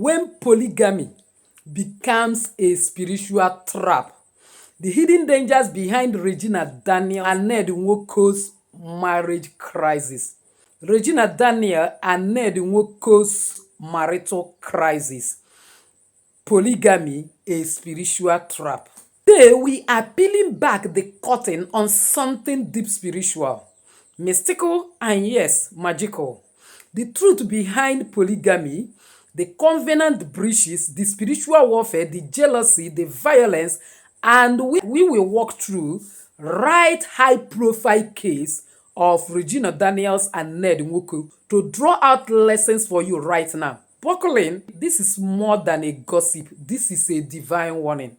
when polygamy becomes a spiritual trap. The hidden dangers behind Regina Daniels and Ned Nwoko's marriage crisis. Regina Daniels and Ned Nwoko's marital crisis. Polygamy, a spiritual trap. Today, we are peeling back the curtain on something deep spiritual, mystical, and yes, magical. The truth behind polygamy, the covenant breaches, the spiritual warfare, the jealousy, the violence, and we will walk through right high-profile case of Regina Daniels and Ned Nwoko to draw out lessons for you right now. Buckle in, this is more than a gossip, this is a divine warning.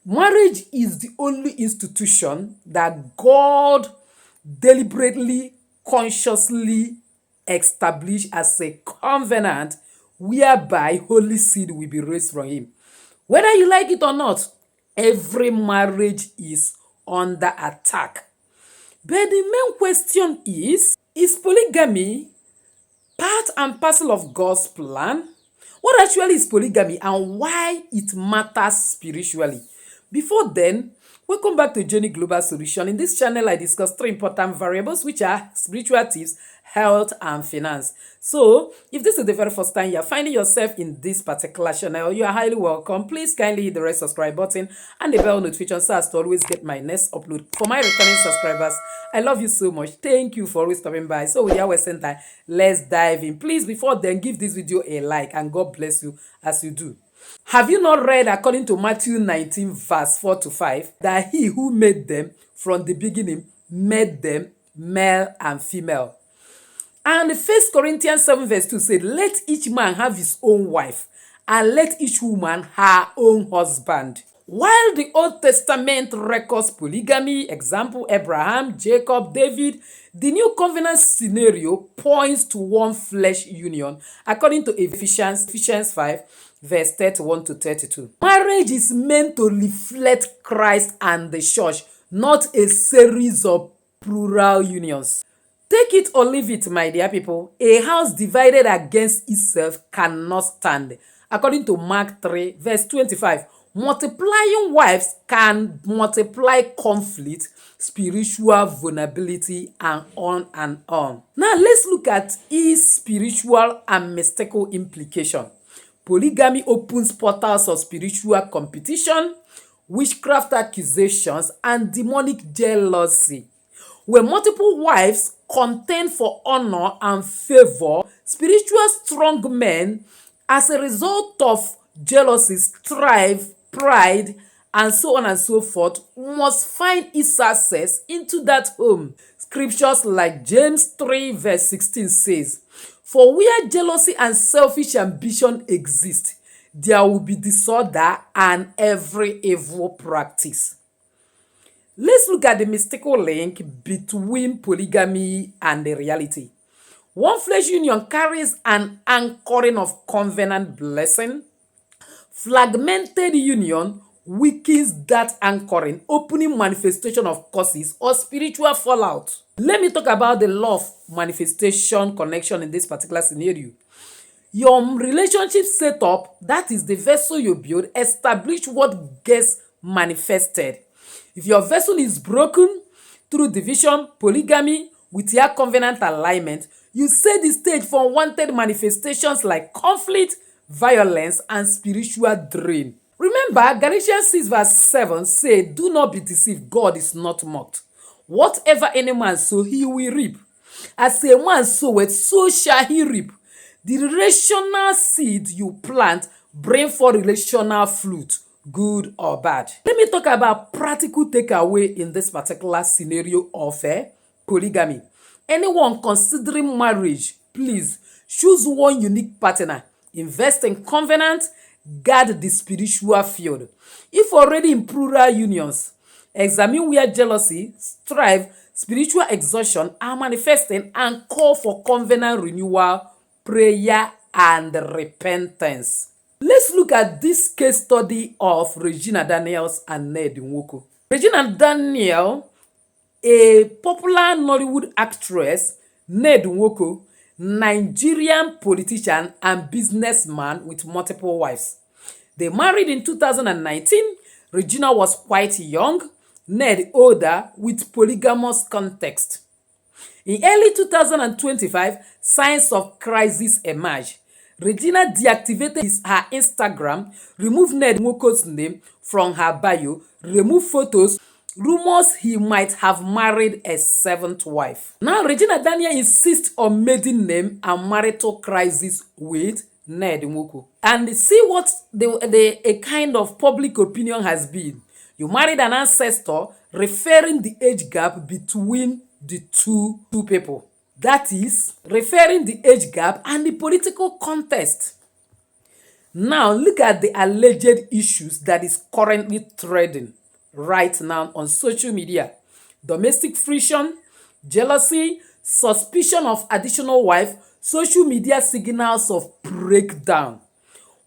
Marriage is the only institution that God deliberately, consciously established as a covenant whereby holy seed will be raised from him. Whether you like it or not, every marriage is under attack. But the main question is polygamy part and parcel of God's plan? What actually is polygamy and why it matters spiritually? Before then, welcome back to Journey Global Solution. In this channel, I discuss 3 important variables, which are spiritual tips, health, and finance. So, if this is the very first time you are finding yourself in this particular channel, you are highly welcome. Please kindly hit the red subscribe button and the bell notification so as to always get my next upload. For my returning subscribers, I love you so much. Thank you for always stopping by. So, without wasting time, let's dive in. Please, before then, give this video a like and God bless you as you do. Have you not read, according to Matthew 19, verse 4-5, that he who made them from the beginning made them male and female? And 1 Corinthians 7, verse 2 said, let each man have his own wife, and let each woman her own husband. While the Old Testament records polygamy, example Abraham, Jacob, David, the New Covenant scenario points to one flesh union, according to Ephesians 5, verse 31-32. Marriage is meant to reflect Christ and the church, not a series of plural unions. Take it or leave it, my dear people. A house divided against itself cannot stand. According to Mark 3, verse 25, multiplying wives can multiply conflict, spiritual vulnerability, and on and on. Now, let's look at its spiritual and mystical implication. Polygamy opens portals of spiritual competition, witchcraft accusations, and demonic jealousy. When multiple wives contend for honor and favor, spiritual strong men, as a result of jealousy, strife, pride, and so on and so forth, must find its access into that home. Scriptures like James 3, verse 16 says, for where jealousy and selfish ambition exist, there will be disorder and every evil practice. Let's look at the mystical link between polygamy and the reality. One flesh union carries an anchoring of covenant blessing. Fragmented union weakens that anchoring, opening manifestation of causes or spiritual fallout. Let me talk about the law of manifestation connection in this particular scenario. Your relationship setup, that is the vessel you build, establish what gets manifested. If your vessel is broken through division, polygamy, with your covenant alignment, you set the stage for unwanted manifestations like conflict, violence, and spiritual drain. Remember, Galatians 6 verse 7 say, do not be deceived, God is not mocked. Whatever any man sow, he will reap. As a man soweth, so shall he reap. The relational seed you plant bring forth relational fruit, good or bad. Let me talk about practical takeaway in this particular scenario of polygamy. Anyone considering marriage, please choose one unique partner. Invest in covenant, guard the spiritual field. If already in plural unions, examine where jealousy, strife, spiritual exhaustion are manifesting and call for covenant renewal, prayer, and repentance. Let's look at this case study of Regina Daniels and Ned Nwoko. Regina Daniels, a popular Nollywood actress, Ned Nwoko, Nigerian politician and businessman with multiple wives. They married in 2019. Regina was quite young, Ned older, with polygamous context. In early 2025, signs of crisis emerged. Regina deactivated her Instagram, removed Ned Nwoko's name from her bio, removed photos, rumors he might have married a seventh wife. Now, Regina Daniels insists on maiden name and marital crisis with Ned Nwoko. And see what a kind of public opinion has been. You married an ancestor, referring the age gap between the two people. That is, referring the age gap and the political context. Now, look at the alleged issues that is currently trending right now on social media. Domestic friction, jealousy, suspicion of additional wife, social media signals of breakdown.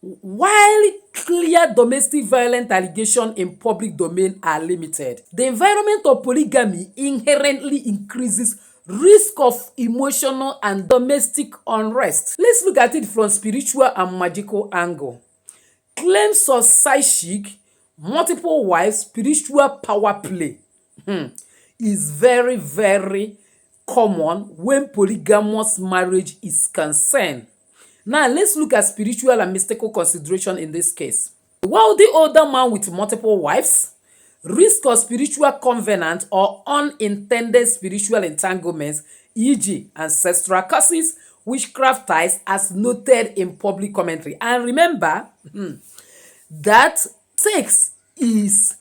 While clear domestic violence allegations in public domain are limited, the environment of polygamy inherently increases risk of emotional and domestic unrest. Let's look at it from spiritual and magical angle. Claims of side chic, multiple wives, spiritual power play is very, very common when polygamous marriage is concerned. Now, let's look at spiritual and mystical consideration in this case. A wealthy older man with multiple wives, risk of spiritual covenant or unintended spiritual entanglements, e.g. ancestral curses, witchcraft ties, as noted in public commentary. And remember that sex is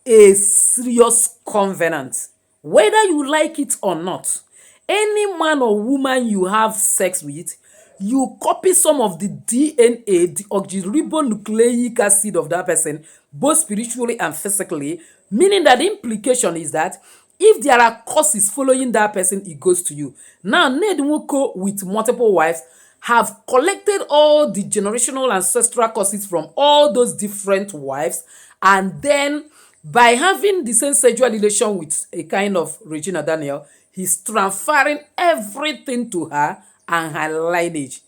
a serious covenant. Whether you like it or not, any man or woman you have sex with, you copy some of the DNA, the oxyribonucleic acid of that person, both spiritually and physically, meaning that the implication is that if there are causes following that person, it goes to you. Now, Ned Nwoko with multiple wives have collected all the generational ancestral causes from all those different wives, and then by having the same sexual relation with a kind of Regina Daniels, he's transferring everything to her and her lineage.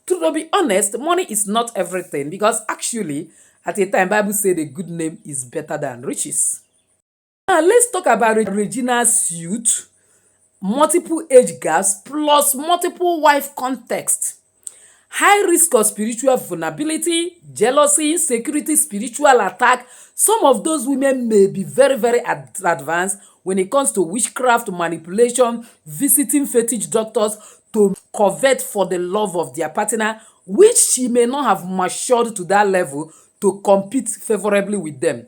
To be honest, money is not everything, because actually, at a time, Bible says a good name is better than riches. Now, let's talk about Regina's youth, multiple age gaps, plus multiple wife context. High risk of spiritual vulnerability, jealousy, insecurity, spiritual attack. Some of those women may be very, very advanced when it comes to witchcraft, manipulation, visiting fetish doctors to covet for the love of their partner, which she may not have matured to that level to compete favorably with them.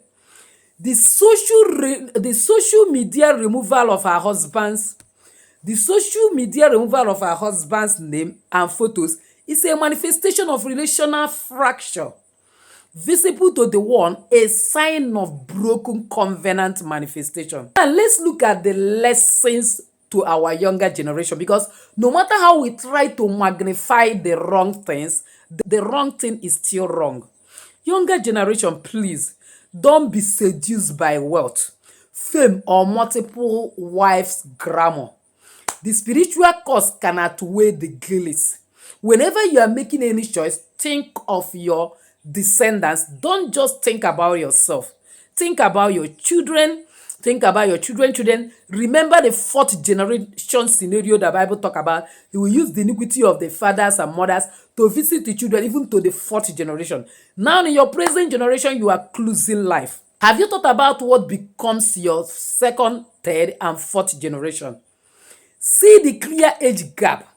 The social media removal of her husband's name and photos is a manifestation of relational fracture, visible to the one, a sign of broken covenant manifestation. And let's look at the lessons to our younger generation, because no matter how we try to magnify the wrong things, the wrong thing is still wrong. Younger generation, please don't be seduced by wealth, fame, or multiple wives glamour. The spiritual cost can outweigh the guilt. Whenever you are making any choice, think of your descendants. Don't just think about yourself. Think about your children. Think about your children. Remember the fourth generation scenario the Bible talk about. He will use the iniquity of the fathers and mothers to visit the children, even to the fourth generation. Now, in your present generation, you are closing life. Have you thought about what becomes your second, third, and fourth generation? See the clear age gap,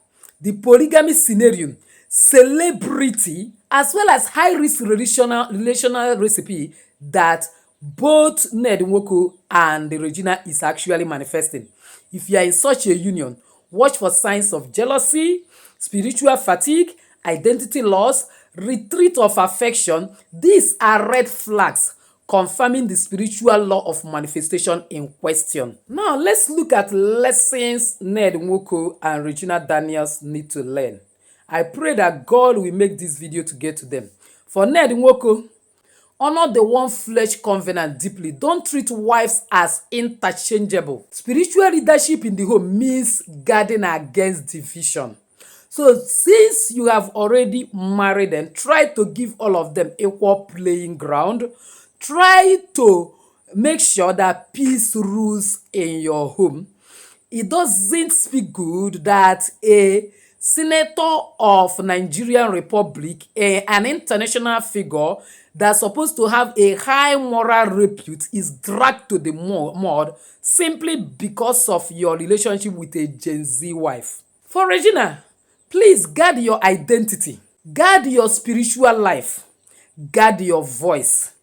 the polygamy scenario, celebrity, as well as high-risk relational recipe that both Ned Nwoko and Regina is actually manifesting. If you are in such a union, watch for signs of jealousy, spiritual fatigue, identity loss, retreat of affection. These are red flags confirming the spiritual law of manifestation in question. Now, let's look at lessons Ned Nwoko and Regina Daniels need to learn. I pray that God will make this video to get to them. For Ned Nwoko, honor the one flesh covenant deeply. Don't treat wives as interchangeable. Spiritual leadership in the home means guarding against division. So since you have already married them, try to give all of them equal playing ground. Try to make sure that peace rules in your home. It doesn't speak good that a senator of Nigerian Republic, an international figure that's supposed to have a high moral repute, is dragged to the mud simply because of your relationship with a Gen Z wife. For Regina, please guard your identity, guard your spiritual life, guard your voice.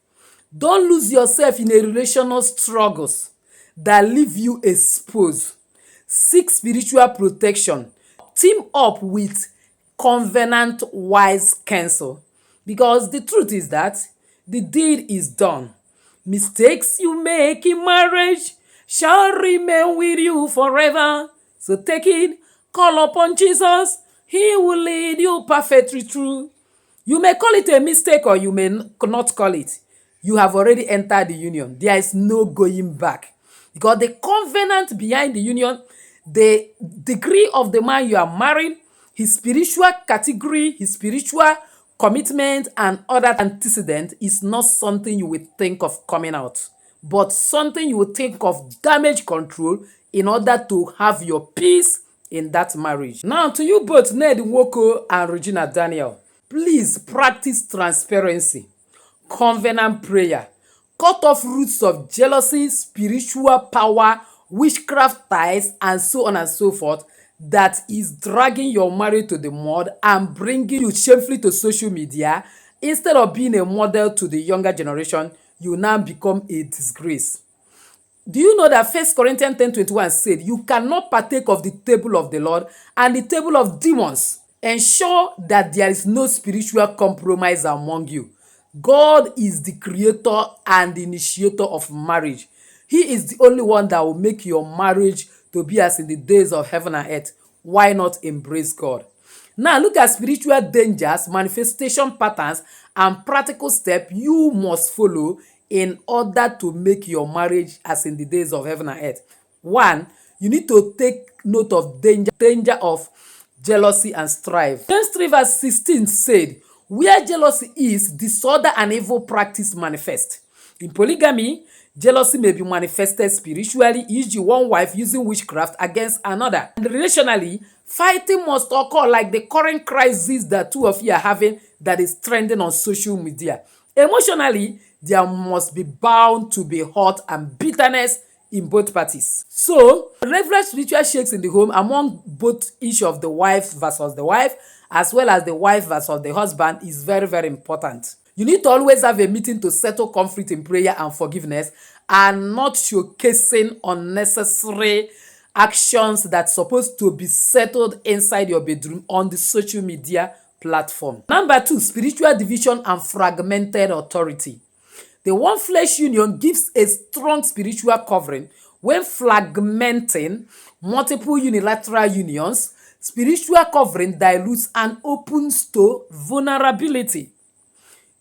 Don't lose yourself in a relational struggles that leave you exposed. Seek spiritual protection. Team up with covenant wise counsel, because the truth is that the deed is done. Mistakes you make in marriage shall remain with you forever. So take it, call upon Jesus. He will lead you perfectly through. You may call it a mistake or you may not call it. You have already entered the union. There is no going back. Because the covenant behind the union, the degree of the man you are marrying, his spiritual category, his spiritual commitment, and other antecedent is not something you would think of coming out, but something you would think of damage control in order to have your peace in that marriage. Now, to you both, Ned Nwoko and Regina Daniels, please practice transparency, covenant prayer, cut off roots of jealousy, spiritual power, witchcraft ties, and so on and so forth that is dragging your marriage to the mud and bringing you shamefully to social media. Instead of being a model to the younger generation, you now become a disgrace. Do you know that 1 Corinthians 10:21 said, you cannot partake of the table of the Lord and the table of demons? Ensure that there is no spiritual compromise among you. God is the creator and the initiator of marriage. He is the only one that will make your marriage to be as in the days of heaven and earth. Why not embrace God? Now look at spiritual dangers, manifestation patterns, and practical steps you must follow in order to make your marriage as in the days of heaven and earth. 1, you need to take note of danger of jealousy and strife. James 3 verse 16 said, where jealousy is, disorder and evil practice manifest. In polygamy, jealousy may be manifested spiritually, e.g. one wife using witchcraft against another. And relationally, fighting must occur like the current crisis that two of you are having that is trending on social media. Emotionally, there must be bound to be hurt and bitterness in both parties. So, regular spiritual shakes in the home among both each of the wife versus the wife, as well as the wife versus the husband, is very, very important. You need to always have a meeting to settle conflict in prayer and forgiveness, and not showcasing unnecessary actions that's supposed to be settled inside your bedroom on the social media platform. Number 2, spiritual division and fragmented authority. The one flesh union gives a strong spiritual covering. When fragmenting multiple unilateral unions, spiritual covering dilutes and opens to vulnerability.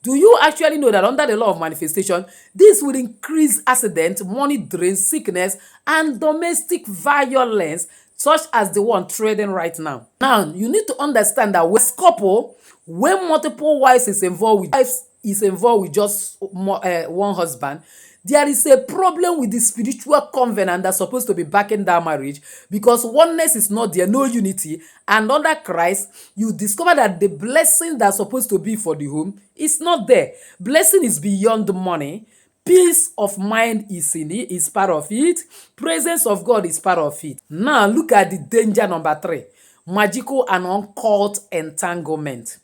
Do you actually know that under the law of manifestation, this will increase accident, money drain, sickness, and domestic violence, such as the one trading right now? Now, you need to understand that with couple, when multiple wives is involved with just one husband, there is a problem with the spiritual covenant that's supposed to be backing that marriage, because oneness is not there, no unity. And under Christ, you discover that the blessing that's supposed to be for the home is not there. Blessing is beyond money. Peace of mind is in it, is part of it. Presence of God is part of it. Now look at the danger number 3. Magical and occult entanglement.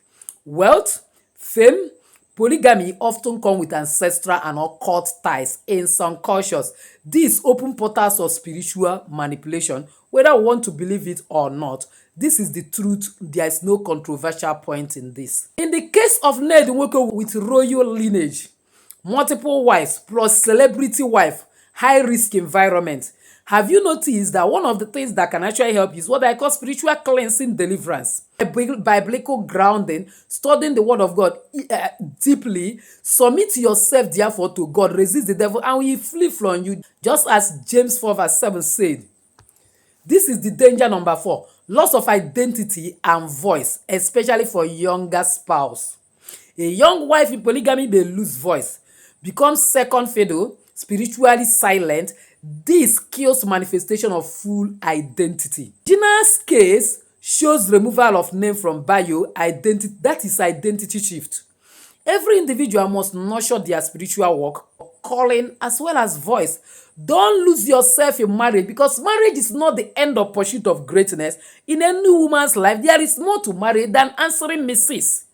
Wealth, fame, polygamy often come with ancestral and occult ties in some cultures. These open portals of spiritual manipulation, whether we want to believe it or not. This is the truth. There is no controversial point in this. In the case of Ned Nwoko with royal lineage, multiple wives plus celebrity wife, high-risk environment, have you noticed that one of the things that can actually help is what I call spiritual cleansing deliverance? Biblical grounding, studying the word of God deeply, submit yourself therefore to God, resist the devil, and he flee from you. Just as James 4 verse 7 said. This is the danger number 4. loss of identity and voice, especially for younger spouse. A young wife in polygamy may lose voice, become second fiddle, spiritually silent. This kills manifestation of full identity. Gina's case shows removal of name from bio identity, that is identity shift. Every individual must nurture their spiritual work, calling, as well as voice. Don't lose yourself in marriage, because marriage is not the end of pursuit of greatness. In any woman's life, there is more to marriage than answering Mrs.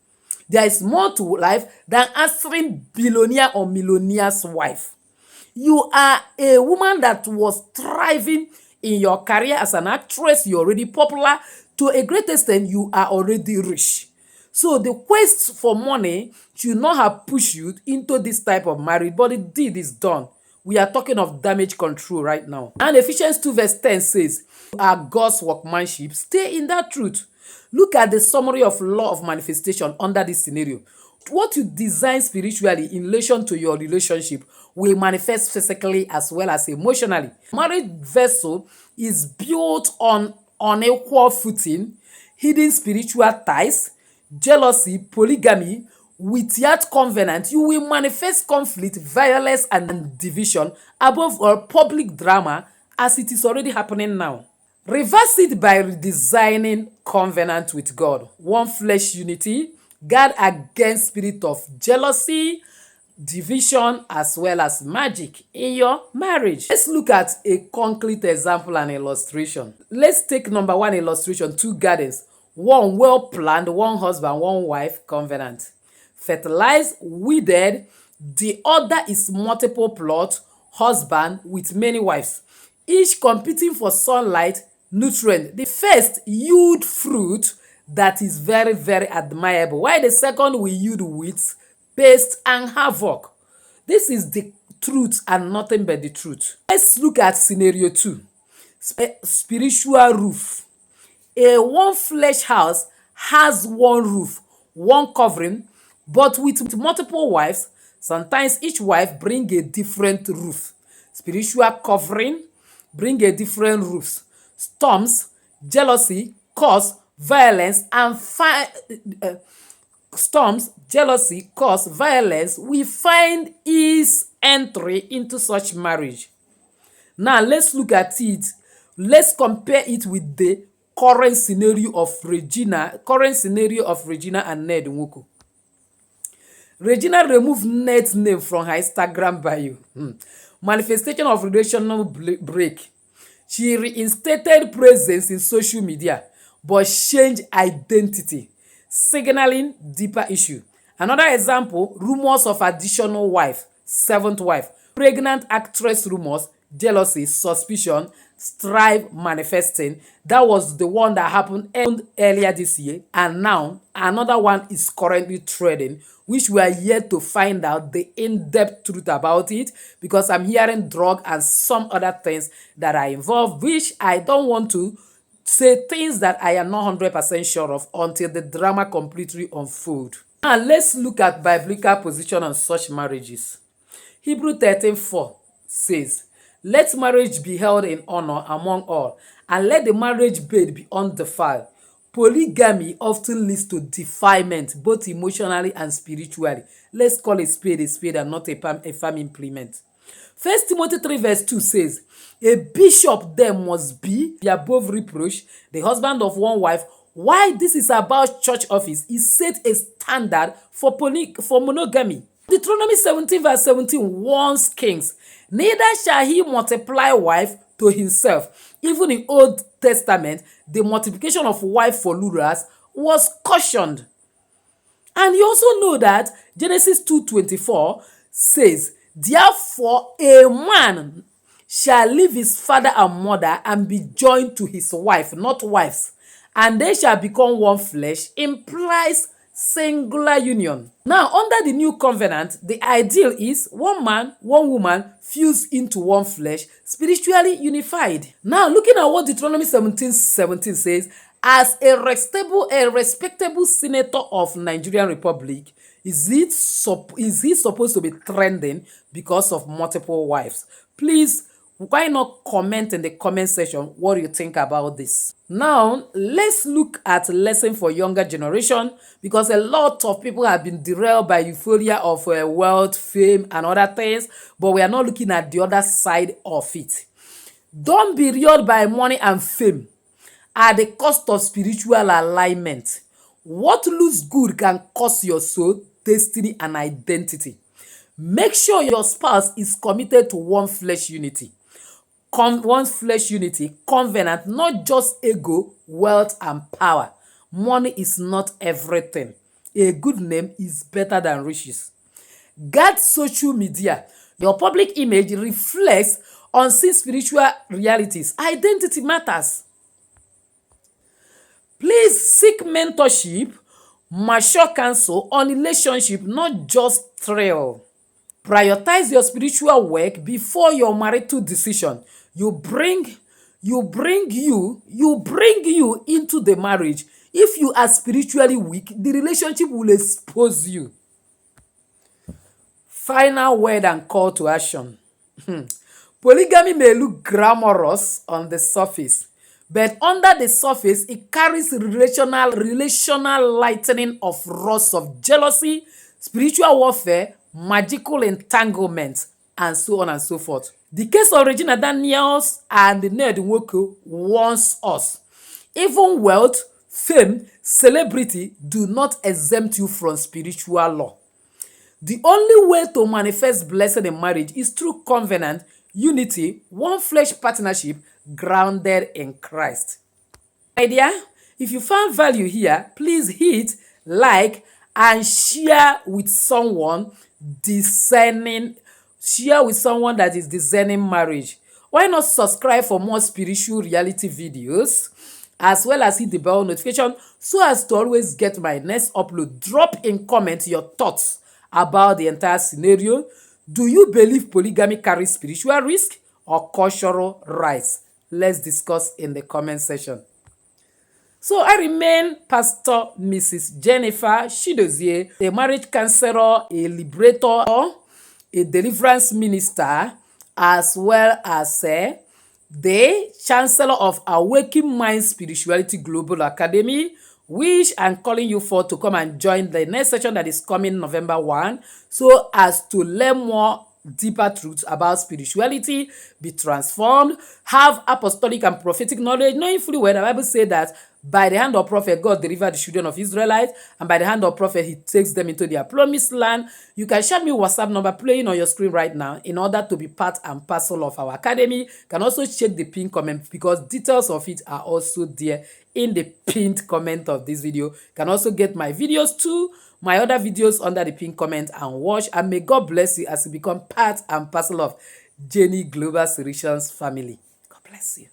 There is more to life than answering billionaire or millionaire's wife. You are a woman that was thriving in your career as an actress. You're already popular. To a great extent, you are already rich. So the quest for money should not have pushed you into this type of marriage, but the deed is done. We are talking of damage control right now. And Ephesians 2 verse 10 says, "You are God's workmanship. Stay in that truth." Look at the summary of law of manifestation under this scenario. What you design spiritually in relation to your relationship will manifest physically as well as emotionally. Marriage vessel is built on unequal footing, hidden spiritual ties, jealousy, polygamy. With yet covenant, you will manifest conflict, violence, and division. Above all, public drama, as it is already happening now. Reverse it by redesigning covenant with God. One flesh unity, guard against spirit of jealousy, division, as well as magic in your marriage. Let's look at a concrete example and illustration. Let's take number one illustration, two gardens. One well planned, one husband, one wife covenant. Fertilized, weeded. The other is multiple plot, husband with many wives, each competing for sunlight, nutrient. The first yield fruit that is very, very admirable, while the second will yield weeds, pest, and havoc. This is the truth and nothing but the truth. Let's look at scenario 2. Spiritual roof. A one flesh house has one roof, one covering, but with multiple wives. Sometimes each wife bring a different roof. Spiritual covering bring a different roofs. Storms, jealousy, cause violence, and storms, jealousy, cause violence. We find ease entry into such marriage. Now let's look at it. Let's compare it with the current scenario of Regina and Ned Nwoko. Regina removed Ned's name from her Instagram bio. Manifestation of relational break. She reinstated presence in social media, but changed identity, signaling deeper issue. Another example, rumors of additional wife, seventh wife, pregnant actress rumors, jealousy, suspicion, strife manifesting. That was the one that happened earlier this year, and now another one is currently trading, which we are yet to find out the in-depth truth about it, because I'm hearing drug and some other things that are involved, which I don't want to say things that I am not 100% sure of until the drama completely unfold. Now let's look at biblical position on such marriages. Hebrew 13:4 says, "Let marriage be held in honor among all, and let the marriage bed be undefiled." Polygamy often leads to defilement, both emotionally and spiritually. Let's call a spade and not a firm implement. 1 Timothy 3 verse 2 says, "A bishop then must be above reproach, the husband of one wife." Why this is about church office, he set a standard for monogamy. Deuteronomy 17 verse 17 warns kings, "Neither shall he multiply wife to himself." Even in Old Testament, the multiplication of wife for rulers was cautioned. And you also know that Genesis 2:24 says, "Therefore a man shall leave his father and mother and be joined to his wife," not wives, "and they shall become one flesh," implies singular union. Now, under the new covenant, the ideal is one man, one woman fused into one flesh, spiritually unified. Now, looking at what Deuteronomy 17:17 says, "As a respectable senator of Nigerian Republic, is he supposed to be trending because of multiple wives?" Please, Why not comment in the comment section what you think about this? Now, let's look at lesson for younger generation, because a lot of people have been derailed by euphoria of wealth, fame, and other things, but we are not looking at the other side of it. Don't be lured by money and fame at the cost of spiritual alignment. What looks good can cost your soul, destiny, and identity. Make sure your spouse is committed to one flesh unity. Covenant, not just ego, wealth, and power. Money is not everything. A good name is better than riches. Guard social media. Your public image reflects unseen spiritual realities. Identity matters. Please seek mentorship, mature counsel on relationship, not just thrill. Prioritize your spiritual work before your marital decision. You bring you into the marriage. If you are spiritually weak, the relationship will expose you. Final word and call to action. Polygamy may look glamorous on the surface, but under the surface, it carries relational lightning of rods of jealousy, spiritual warfare, magical entanglement, and so on and so forth. The case of Regina Daniels and Ned Nwoko warns us. Even wealth, fame, celebrity do not exempt you from spiritual law. The only way to manifest blessing in marriage is through covenant, unity, one flesh partnership grounded in Christ. My dear, if you found value here, please hit like and share with someone that is discerning marriage. Why not subscribe for more spiritual reality videos, as well as hit the bell notification so as to always get my next upload. Drop in comment your thoughts about the entire scenario. Do you believe polygamy carries spiritual risk or cultural rights? Let's discuss in the comment section. So I remain Pastor Mrs. Jennifer Chidozie, a marriage counselor, a liberator, a deliverance minister, as well as the Chancellor of Awakening Mind Spirituality Global Academy, which I'm calling you for to come and join the next session that is coming November 1, so as to learn more deeper truths about spirituality, be transformed, have apostolic and prophetic knowledge, knowing fully well the Bible says that by the hand of prophet, God delivered the children of Israelites, and by the hand of prophet, he takes them into their promised land. You can share me WhatsApp number playing on your screen right now in order to be part and parcel of our academy. You can also check the pinned comment, because details of it are also there in the pinned comment of this video. You can also get my videos too, my other videos under the pinned comment, and watch. And may God bless you as you become part and parcel of Jenny Global Solutions family. God bless you.